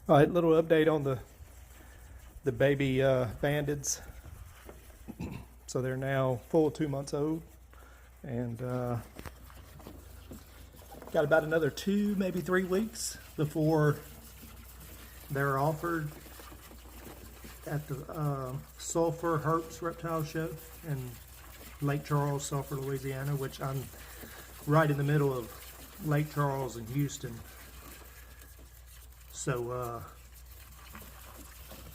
All right, little update on the baby bandeds. So they're now full 2 months old, and got about another 2, maybe 3 weeks before they're offered at the Sulphur Herps Reptile Show in Lake Charles, Sulphur, Louisiana, which I'm right in the middle of Lake Charles and Houston. So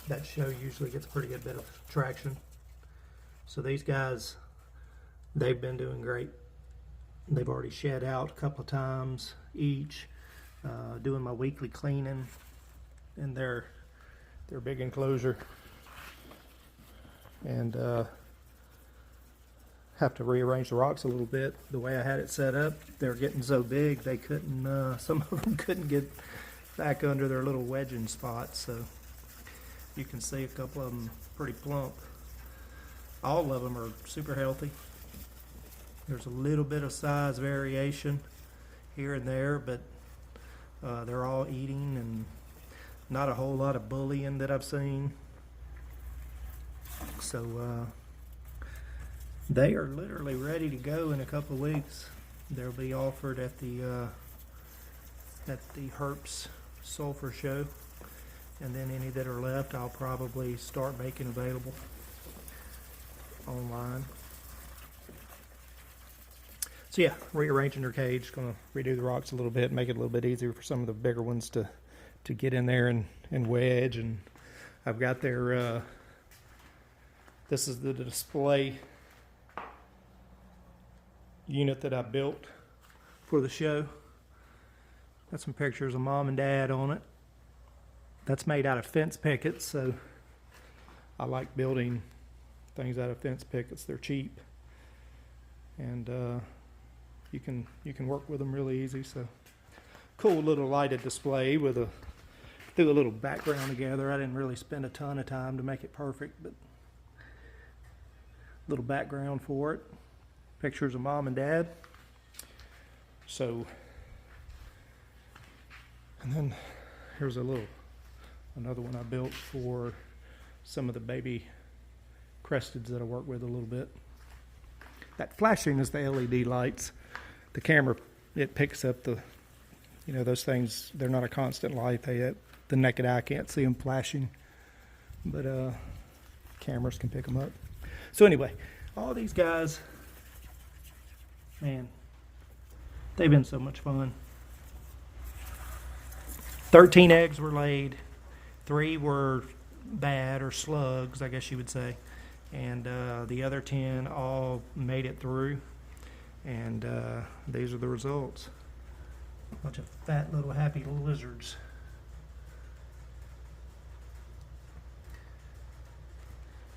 that show usually gets a pretty good bit of traction. So these guys, they've been doing great. They've already shed out a couple of times each, doing my weekly cleaning in their big enclosure, and have to rearrange the rocks a little bit. The way I had it set up, they're getting so big they couldn't, some of them couldn't get back under their little wedging spots. So you can see a couple of them pretty plump. All of them are super healthy. There's a little bit of size variation here and there, but they're all eating, and not a whole lot of bullying that I've seen. So they are literally ready to go in a couple of weeks. They'll be offered at the Herps Sulphur Show, and then any that are left I'll probably start making available online. So yeah, rearranging their cage, gonna redo the rocks a little bit, make it a little bit easier for some of the bigger ones to get in there and wedge. And I've got their this is the display unit that I built for the show. Got some pictures of Mom and Dad on it. That's made out of fence pickets, so I like building things out of fence pickets. They're cheap, and you can work with them really easy. So cool little lighted display with threw a little background together. I didn't really spend a ton of time to make it perfect, but little background for it. Pictures of Mom and Dad. So, and then here's another one I built for some of the baby cresteds that I work with a little bit. That flashing is the LED lights. The camera, it picks up those things. They're not a constant light. The naked eye can't see them flashing, but cameras can pick them up. So anyway, all these guys, man, they've been so much fun. 13 eggs were laid. 3 were bad, or slugs, I guess you would say. And the other 10 all made it through. And these are the results. A bunch of fat little happy lizards.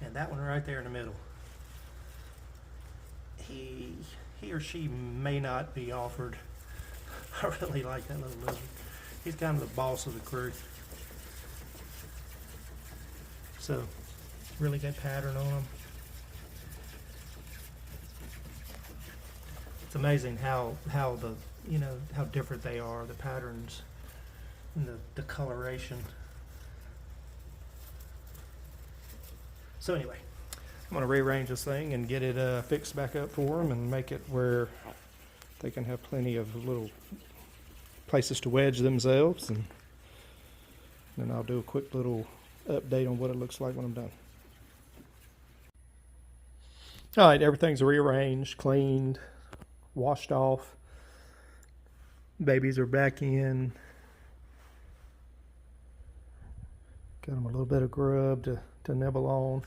And that one right there in the middle, he or she may not be offered. I really like that little lizard. He's kind of the boss of the crew. So, really good pattern on him. It's amazing how different they are, the patterns and the coloration. So anyway, I'm going to rearrange this thing and get it fixed back up for them, and make it where they can have plenty of little places to wedge themselves. And then I'll do a quick little update on what it looks like when I'm done. All right, everything's rearranged, cleaned, washed off. Babies are back in. Got them a little bit of grub to nibble on.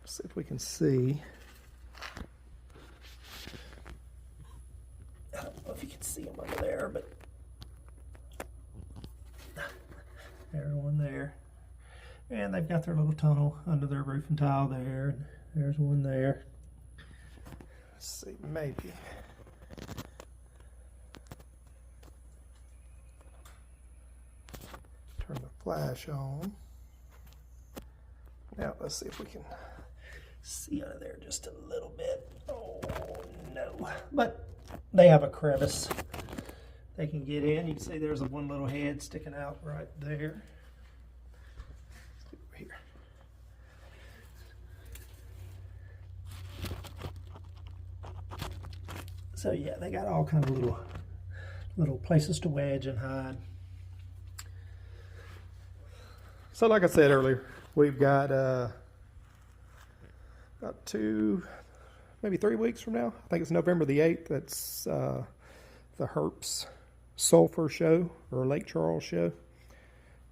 Let's see if we can see. I don't know if you can see them under there, but there's one there. And they've got their little tunnel under their roofing tile there. There's one there. Let's see, maybe. Turn the flash on. Now let's see if we can see under there just a little bit. Oh no. But they have a crevice they can get in. You can see there's one little head sticking out right there. So yeah, they got all kind of little places to wedge and hide. So like I said earlier, we've got about 2, maybe 3 weeks from now. I think it's November the 8th. That's the Herps Sulphur Show, or Lake Charles Show.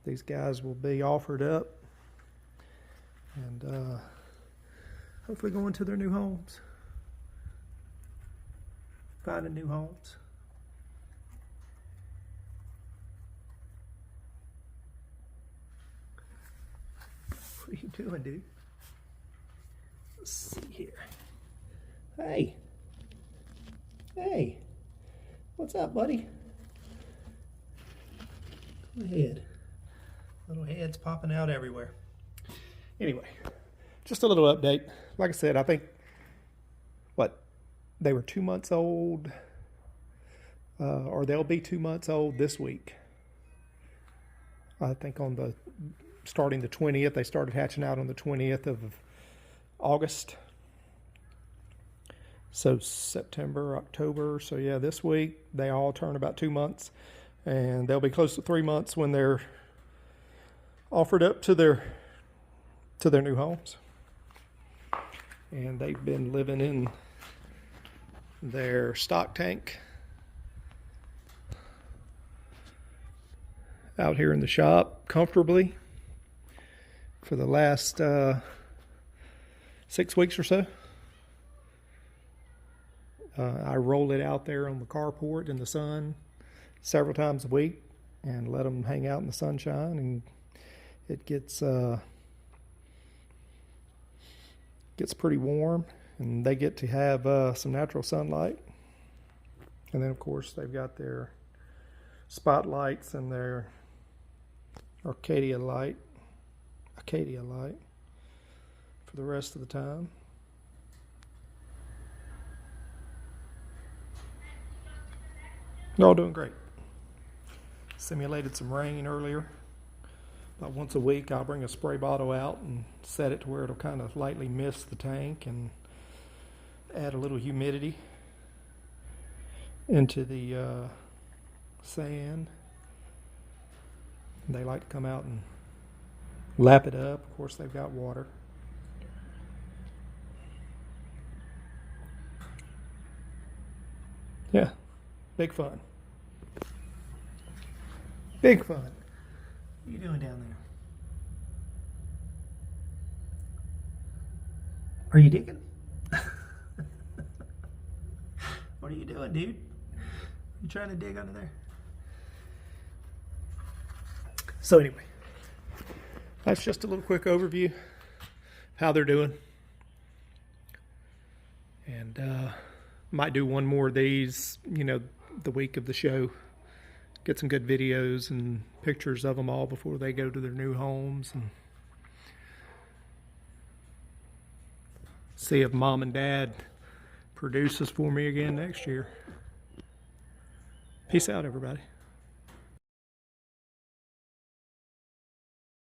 These guys will be offered up and hopefully going to their new homes. Finding new homes. What are you doing, dude? Let's see here. Hey. Hey. What's up, buddy? Go ahead. Little heads popping out everywhere. Anyway, just a little update. Like I said, I think, they were 2 months old, or they'll be 2 months old this week. I think starting the 20th, they started hatching out on the 20th of August. So September, October. So yeah, this week they all turn about 2 months, and they'll be close to 3 months when they're offered up to their new homes. And they've been living in their stock tank out here in the shop comfortably for the last 6 weeks or so. I roll it out there on the carport in the sun several times a week and let them hang out in the sunshine, and it gets pretty warm, and they get to have some natural sunlight. And then of course they've got their spotlights and their Arcadia light for the rest of the time. They're all doing great. Simulated some rain earlier. About once a week I'll bring a spray bottle out and set it to where it'll kind of lightly mist the tank and add a little humidity into the sand. They like to come out and lap it up. Of course, they've got water. Yeah, big fun. Big fun. What are you doing down there? Are you digging? What are you doing, dude? You trying to dig under there? So anyway, that's just a little quick overview of how they're doing. And might do one more of these, the week of the show. Get some good videos and pictures of them all before they go to their new homes, and see if Mom and Dad produces for me again next year. Peace out, everybody.